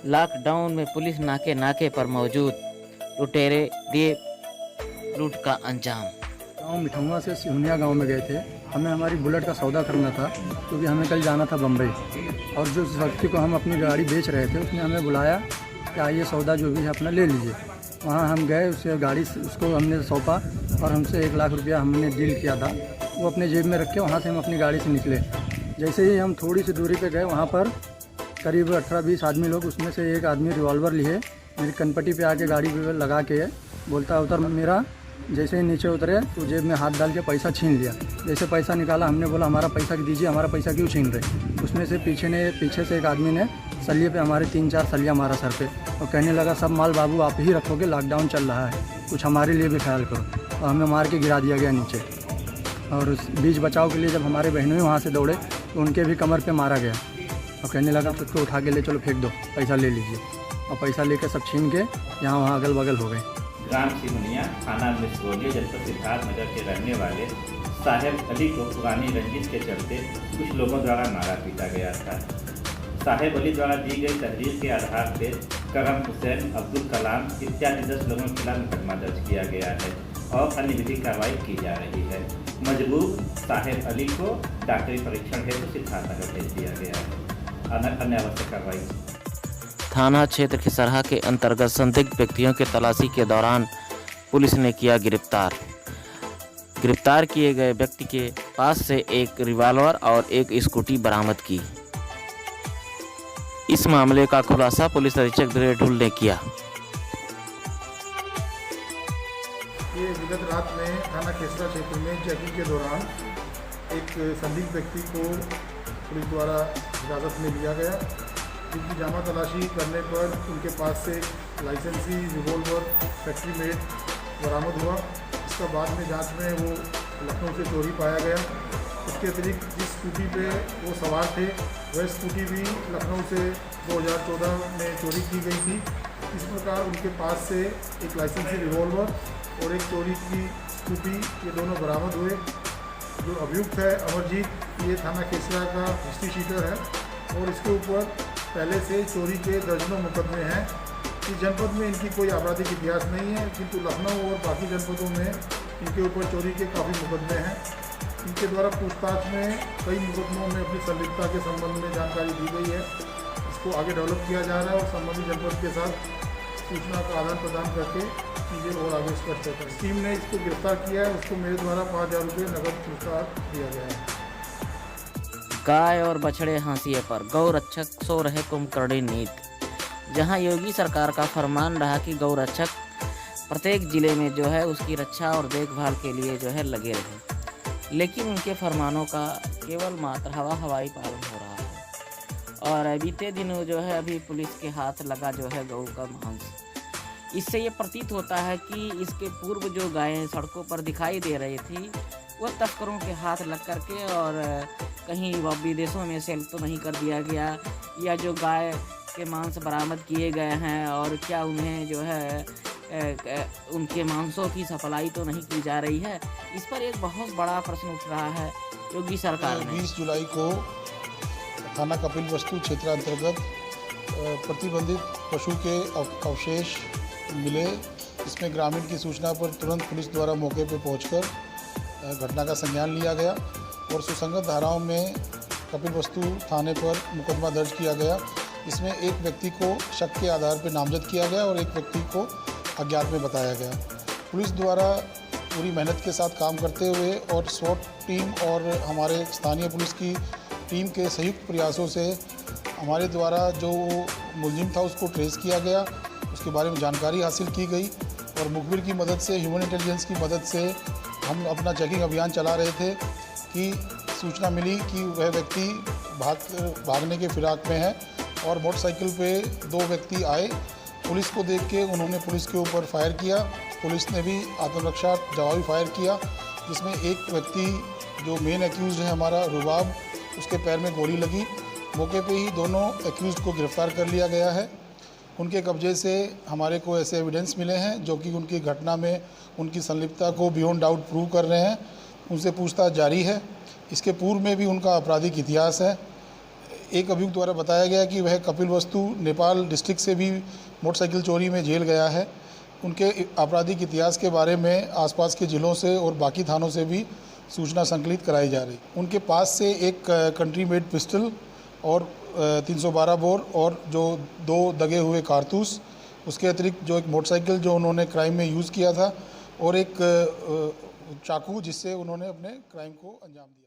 Lockdown में police नाके नाके पर मौजूद, लुटेरे दिए लूट का अंजाम। गाँव मिठौआ से सिहुनिया गांव में गए थे। हमें हमारी बुलेट का सौदा करना था क्योंकि हमें कल जाना था बम्बई। और जो व्यक्ति को हम अपनी गाड़ी बेच रहे थे उसने हमें बुलाया कि आइए सौदा जो भी है अपना ले लीजिए। वहाँ हम गए, उसे गाड़ी उसको हमने सौंपा और हमसे 1 लाख रुपया हमने डील किया था। वो अपने जेब में रख के वहाँ से हम अपनी गाड़ी से निकले। जैसे ही हम थोड़ी सी दूरी पे गए, वहाँ पर करीब 18-20 आदमी लोग, उसमें से एक आदमी रिवॉल्वर लिए मेरी कनपट्टी पे आके गाड़ी पे लगा के बोलता उतर मेरा। जैसे ही नीचे उतरे तो जेब में हाथ डाल के पैसा छीन लिया। जैसे पैसा निकाला, हमने बोला हमारा पैसा दीजिए, हमारा पैसा क्यों छीन रहे। उसमें से पीछे से एक आदमी ने सलिए पे हमारे 3-4 सलियाँ मारा सर पे और कहने लगा सब माल बाबू आप ही रखोगे, लॉकडाउन चल रहा है, कुछ हमारे लिए भी ख्याल करो। और हमें मार के गिरा दिया गया नीचे। और उस बीच बचाव के लिए जब हमारे बहनों वहाँ से दौड़े तो उनके भी कमर पे मारा गया और कहने लगा उसको उठा के ले चलो फेंक दो, पैसा ले लीजिए। और पैसा लेकर सब छीन के यहाँ वहाँ अगल बगल हो गए। ग्राम सिहुनिया, थाना मिसरोली, जनपद सिद्धार्थनगर के रहने वाले साहेब अली को पुरानी रंजिश के चलते कुछ लोगों द्वारा मारा पीटा गया था। साहेब अली द्वारा दी गई तहरीर के आधार पर करम हुसैन, अब्दुल कलाम इत्यादि 10 लोगों के खिलाफ मुकदमा दर्ज किया गया है और अन्य विधिक कार्रवाई की जा रही है। मजबूर साहेब अली को डॉक्टरी परीक्षण हेतु सिद्धार्थनगर भेज दिया गया है। अन्य आवश्यक कार्रवाई थाना क्षेत्र खिसरहा के अंतर्गत संदिग्ध व्यक्तियों के तलाशी के दौरान पुलिस ने किया गिरफ्तार। गिरफ्तार किए गए व्यक्ति के पास से एक रिवॉल्वर और एक स्कूटी बरामद की। इस मामले का खुलासा पुलिस अधीक्षक ढुल ने किया। ये विगत रात में थाना खिसरा क्षेत्र में चेकिंग के दौरान एक संदिग्ध व्यक्ति को पुलिस द्वारा हिरासत में लिया गया, जिनकी जामा तलाशी करने पर उनके पास से लाइसेंसी रिवॉल्वर फैक्ट्री मेड बरामद हुआ। इसका बाद में जांच में वो लखनऊ से चोरी पाया गया। इसके अतिरिक्त जिस स्कूटी पे वो सवार थे वह स्कूटी भी लखनऊ से 2014 में चोरी की गई थी। इस प्रकार उनके पास से एक लाइसेंसी रिवॉल्वर और एक चोरी की स्कूटी, ये दोनों बरामद हुए। जो अभियुक्त है अमरजीत, ये थाना केसरा का हिस्ट्री शीटर है और इसके ऊपर पहले से चोरी के दर्जनों मुकदमे हैं। इस जनपद में इनकी कोई आपराधिक इतिहास नहीं है, किंतु लखनऊ और बाकी जनपदों में इनके ऊपर चोरी के काफ़ी मुकदमे हैं। इनके द्वारा पूछताछ में कई मुकदमों में अपनी संलिप्तता के संबंध में जानकारी दी गई है। इसको आगे डेवलप किया जा रहा है और संबंधित जनपद के साथ सूचना का आदान प्रदान करके चीज़ें और आगे स्पष्ट होता है। टीम ने इसको गिरफ्तार किया है, उसको मेरे द्वारा 5000 रुपये नकद पुरस्कार दिया गया है। गाय और बछड़े हाशिए पर, गौ रक्षक सो रहे कुंभकर्णी नीत। जहां योगी सरकार का फरमान रहा कि गौ रक्षक प्रत्येक जिले में जो है उसकी रक्षा और देखभाल के लिए जो है लगे रहे, लेकिन उनके फरमानों का केवल मात्र हवाई पालन हो रहा है। और बीते दिनों जो है अभी पुलिस के हाथ लगा जो है गौ का मांस। इससे ये प्रतीत होता है कि इसके पूर्व जो गायें सड़कों पर दिखाई दे रही थी वो तस्करों के हाथ लग करके और कहीं विदेशों में सेल तो नहीं कर दिया गया, या जो गाय के मांस बरामद किए गए हैं और क्या उन्हें जो है उनके मांसों की सप्लाई तो नहीं की जा रही है। इस पर एक बहुत बड़ा प्रश्न उठ रहा है योगी सरकार में। 20 जुलाई को थाना कपिल वस्तु क्षेत्र अंतर्गत प्रतिबंधित पशु के अवशेष मिले। इसमें ग्रामीण की सूचना पर तुरंत पुलिस द्वारा मौके पर पहुंचकर घटना का संज्ञान लिया गया और सुसंगत धाराओं में कपिल वस्तु थाने पर मुकदमा दर्ज किया गया। इसमें एक व्यक्ति को शक के आधार पर नामजद किया गया और एक व्यक्ति को अज्ञात में बताया गया। पुलिस द्वारा पूरी मेहनत के साथ काम करते हुए और SWAT टीम और हमारे स्थानीय पुलिस की टीम के संयुक्त प्रयासों से हमारे द्वारा जो मुलजिम था उसको ट्रेस किया गया, उसके बारे में जानकारी हासिल की गई और मुखबिर की मदद से, ह्यूमन इंटेलिजेंस की मदद से हम अपना चेकिंग अभियान चला रहे थे कि सूचना मिली कि वह व्यक्ति भागने के फिराक में है और मोटरसाइकिल पे 2 व्यक्ति आए। पुलिस को देख के उन्होंने पुलिस के ऊपर फायर किया। पुलिस ने भी आत्मरक्षा जवाबी फायर किया, जिसमें एक व्यक्ति जो मेन एक्यूज़ है हमारा रुबाब, उसके पैर में गोली लगी। मौके पे ही दोनों एक्यूज़ को गिरफ्तार कर लिया गया है। उनके कब्जे से हमारे को ऐसे एविडेंस मिले हैं जो कि उनकी घटना में उनकी संलिप्तता को बियॉन्ड डाउट प्रूव कर रहे हैं। उनसे पूछताछ जारी है। इसके पूर्व में भी उनका आपराधिक इतिहास है। एक अभियुक्त द्वारा बताया गया कि वह कपिल वस्तु नेपाल डिस्ट्रिक्ट से भी मोटरसाइकिल चोरी में जेल गया है। उनके आपराधिक इतिहास के बारे में आसपास के ज़िलों से और बाकी थानों से भी सूचना संकलित कराई जा रही। उनके पास से एक कंट्री मेड पिस्टल और 312 बोर और जो 2 दगे हुए कारतूस, उसके अतिरिक्त जो एक मोटरसाइकिल जो उन्होंने क्राइम में यूज़ किया था और एक चाकू जिससे उन्होंने अपने क्राइम को अंजाम दिया।